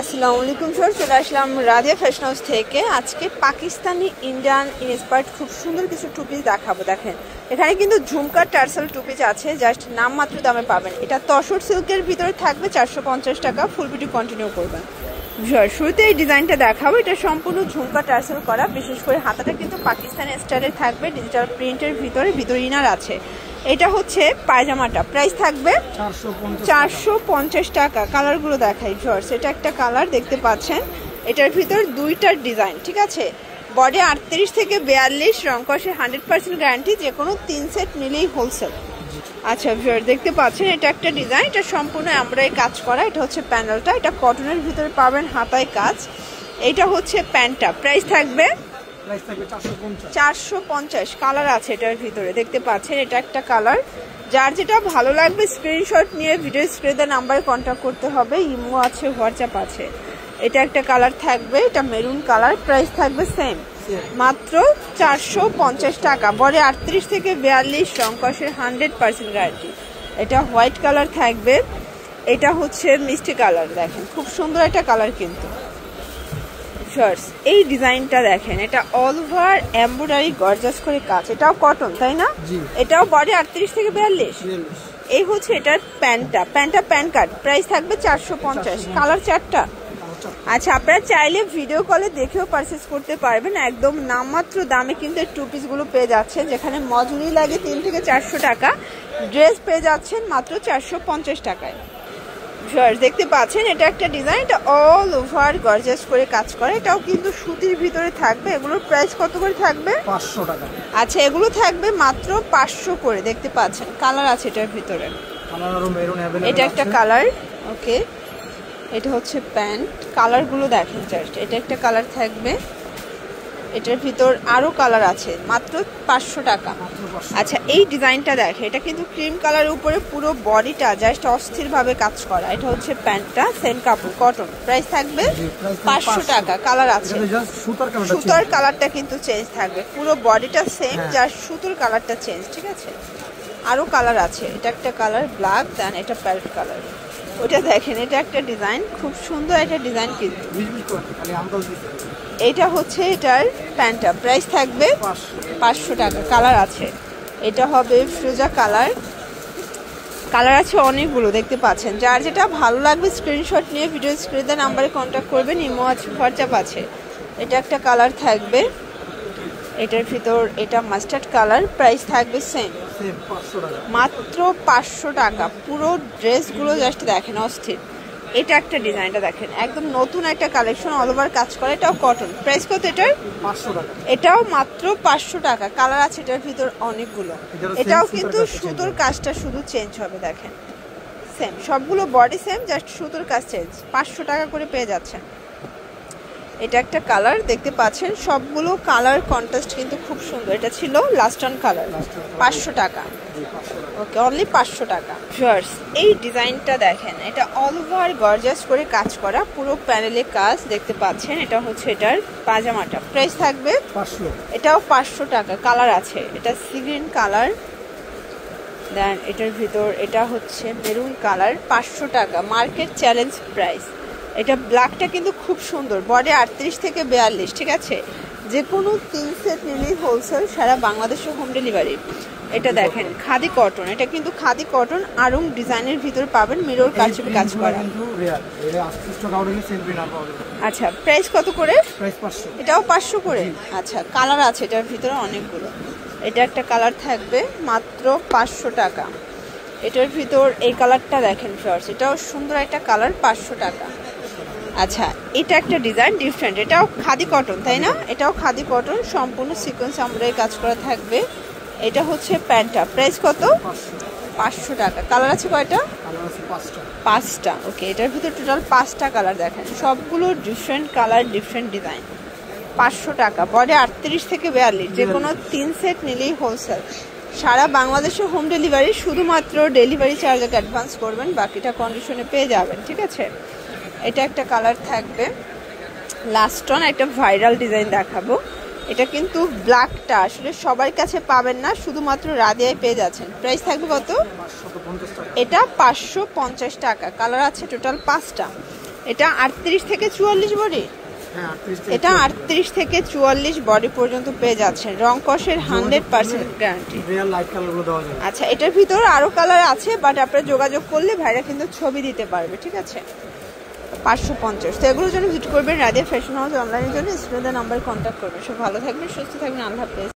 আসসালামু আলাইকুম স্যার, চলে আসলাম রাদিয়া ফ্যাশন হাউস থেকে। আজকে পাকিস্তানি ইন্ডিয়ান ইন্সপায়ার্ড খুব সুন্দর কিছু টু পিস দেখাবো। দেখেন এখানে কিন্তু ঝুমকার টার্সেল টু পিস আছে, জাস্ট নামমাত্র দামে পাবেন। এটা তসর সিল্কের ভিতরে থাকবে 450 টাকা। ফুল ভিডিও কন্টিনিউ করবেন। শুরুতে এই ডিজাইনটা দেখাবো। এটা সম্পূর্ণ ঝুমকা টার্সেল করা, বিশেষ করে হাতাটা কিন্তু পাকিস্তানি স্টাইলে থাকবে, ডিজিটাল প্রিন্টের ভিতরে ইনার আছে। এটা হচ্ছে পায়জামাটা, প্রাইস থাকবে 450 টাকা। কালারগুলো দেখাই ভিউয়ার্স, এটা একটা কালার দেখতে পাচ্ছেন, এটার ভিতর দুইটার ডিজাইন, ঠিক আছে। বডি 38 থেকে 42, রং কষে 100% গ্যারান্টি, যে কোনো 3 সেট নিলেই হোলসেল। আচ্ছা ভিউয়ার দেখতে পাচ্ছেন, এটা একটা ডিজাইন, এটা সম্পূর্ণ এমব্রয়ডারি কাজ করা। এটা হচ্ছে প্যানেলটা, এটা কটনের ভিতরে পাবেন, হাতায় কাজ। এটা হচ্ছে প্যান্টটা, প্রাইস থাকবে 450। কালার আছে এটার ভিতরে দেখতে পাচ্ছেন, এটা একটা কালার। যার যেটা ভালো লাগবে স্ক্রিনশট নিয়ে ভিডিও স্ক্রিনে নাম্বারে কন্ট্যাক্ট করতে হবে। ইমো আছে, হোয়াটসঅ্যাপ আছে। এটা একটা কালার থাকবে, এটা মেরুন কালার, প্রাইস থাকবে সেম, মাত্র 450 টাকা। বডি 38 থেকে 42, রং কষের 100% গ্যারান্টি। এটা হোয়াইট কালার থাকবে, এটা হচ্ছে মিষ্টি কালার। দেখেন খুব সুন্দর একটা কালার কিন্তু। এই ডিজাইনটা দেখেন, এটা অল ওভার এমব্রয়ডারি গর্জাস করে কাজ। এটাও কটন তাই না? এটাও বডি 38 থেকে 42। এই হচ্ছে এটার প্যান্টটা, প্যান্ট কাট, প্রাইস থাকবে 450। কালার 4টা। আচ্ছা, আপনারা চাইলে ভিডিও কলে দেখেও পারচেস করতে পারবেন। একদম নামমাত্র দামে কিন্তু টু পিস গুলো পেয়ে যাচ্ছে, যেখানে মজুরি লাগে 3 থেকে 400 টাকা, ড্রেস পেয়ে যাচ্ছেন মাত্র 450 টাকায়। দেখতে পাচ্ছেন, এটা একটা ডিজাইন, এটা অল ওভার গর্জাস করে কাজ করে। এটাও কিন্তু সুতির ভিতরে থাকবে। এগুলোর প্রাইস কত করে থাকবে? 500 টাকা। আচ্ছা, এগুলো থাকবে মাত্র 500 করে। দেখতে পাচ্ছেন কালার আছে এটার ভিতরে, এটা একটা কালার। ওকে, এটা হচ্ছে প্যান্ট। কালারগুলো দেখেন জাস্ট, এটা একটা কালার থাকবে, এটার ভিতর আরো কালার আছে, মাত্র 500 টাকা। আচ্ছা, এই ডিজাইনটা দেখে, এটা কিন্তু ক্রিম কালারের উপরে পুরো বডিটা জাস্ট অস্থির ভাবে কাজ করা। এটা হচ্ছে প্যান্টটা, সেম কাপড়, কটন, প্রাইস থাকবে 500 টাকা। কালার আছে, সুতার কালারটা কিন্তু চেঞ্জ থাকবে, পুরো বডিটা সেম, জাস্ট সুতোর কালারটা চেঞ্জ, ঠিক আছে। আরো কালার আছে, এটা একটা কালার ব্ল্যাক, দেন এটা প্যারেট কালার। ওটা দেখেন, এটা একটা ডিজাইন, খুব সুন্দর একটা ডিজাইন কিন্তু। এটা হচ্ছে এটার প্যান্টটা, প্রাইস থাকবে 500 টাকা। কালার আছে, এটা হবে ফিরোজা কালার। কালার আছে অনেকগুলো, দেখতে পাচ্ছেন। যার যেটা ভালো লাগবে স্ক্রিনশট নিয়ে ভিডিও স্ক্রিনে নাম্বারে কন্ট্যাক্ট করবেন। ইমো আছে, হোয়াটসঅ্যাপ আছে। এটা একটা কালার থাকবে, এটার ভিতর এটা মাস্টার্ড কালার, প্রাইস থাকবে সেম, মাত্র 500 টাকা। পুরো ড্রেসগুলো জাস্ট দেখেন অস্থির। এটা একটা ডিজাইনটা দেখেন, একদম নতুন একটা কালেকশন, অল ওভার কাজ করে। এটাও কটন, প্রাইস কত এটার? 500 টাকা। এটাও মাত্র 500 টাকা। কালার আছে এটার ভিতর অনেকগুলো। এটাও কিন্তু সুতোর কাজটা শুধু চেঞ্জ হবে, দেখেন সেম, সবগুলো বডি সেম, জাস্ট সুতোর কাজ চেঞ্জ। 500 টাকা করে পেয়ে যাচ্ছেন। এটা একটা কালার দেখতে পাচ্ছেন, সবগুলো কালার কন্ট্রাস্ট কিন্তু খুব সুন্দর। এটা ছিল লাস্ট অন কালার, 500 টাকা। ওকে, অনলি 500 টাকা। ভিউয়ার্স, এই ডিজাইনটা দেখেন, এটা অল ওভার গর্জাস করে কাজ করা, পুরো প্যানেলে কাজ দেখতে পাচ্ছেন। এটা হচ্ছে এটার পাজামাটা, প্রাইস থাকবে 500। এটাও 500 টাকা। কালার আছে, এটা সি গ্রিন কালার, দেন এটার ভিতর এটা হচ্ছে মেরুন কালার, 500 টাকা, মার্কেট চ্যালেঞ্জ প্রাইস। এটা ব্ল্যাকটা কিন্তু খুব সুন্দর, বডি 38 থেকে 42, ঠিক আছে। যে কোনো 3 সেট নিলেই হোলসেল, সারা বাংলাদেশে হোম ডেলিভারি। এটা দেখেন খাদি কটন, এটা কিন্তু খাদি কটন, আরং ডিজাইনের ভিতর পাবেন, মিরর কাজ করা। আচ্ছা, প্রাইস কত করে? এটাও 500 করে। আচ্ছা, কালার আছে এটার ভিতরে অনেকগুলো। এটা একটা কালার থাকবে, মাত্র 500 টাকা। এটার ভিতর এই কালারটা দেখেন ফ্রেন্ডস, এটাও সুন্দর একটা কালার, 500 টাকা। আচ্ছা, এটা একটা ডিজাইন ডিফারেন্ট, এটাও খাদি কটন তাই না? এটাও খাদি কটন, সম্পূর্ণ সিকোয়েন্স এমব্রয়ডারি কাজ করা থাকবে। এটা হচ্ছে প্যান্টটা, প্রাইস কত? 500 টাকা। কালার আছে কয়টা? 5টা। ওকে, এটার ভিতর টোটাল 5টা কালার দেখেন, সবগুলো ডিফারেন্ট কালার, ডিফারেন্ট ডিজাইন। 500 টাকা, বডি 38 থেকে 42, যে কোনো 3 সেট নিলেই হোলসেল, সারা বাংলাদেশে হোম ডেলিভারি। শুধুমাত্র ডেলিভারি চার্জ অ্যাডভান্স করবেন, বাকিটা কন্ডিশনে পেয়ে যাবেন, ঠিক আছে। এটা একটা কালার থাকবে, লাস্ট অন একটা ভাইরাল ডিজাইন দেখাবো। এটা কিন্তু ব্ল্যাকটা আসলে সবার কাছে পাবেন না, শুধুমাত্র রাদিয়ায় পেয়ে যাচ্ছেন। প্রাইস থাকবে কত? এটা 550 টাকা। কালার আছে টোটাল 5টা। এটা 38 থেকে 44 বডি। এটা 38 থেকে 44 বডি পর্যন্ত পেয়ে যাচ্ছেন। রং কষের 100% গ্যারান্টি। আচ্ছা, এটার ভিতরে আরো কালার আছে, বাট আপনারা যোগাযোগ করলে ভাইরা কিন্তু ছবি দিতে পারবে, ঠিক আছে। 550। তো এগুলোর জন্য ভিজিট করবেন রাদিয়া ফ্যাশন হাউস। অনলাইনের জন্য স্ক্রিনে নাম্বার কন্ট্যাক্ট করবেন। সব ভালো থাকবেন, সুস্থ থাকবেন, আল্লাহ হাফেজ।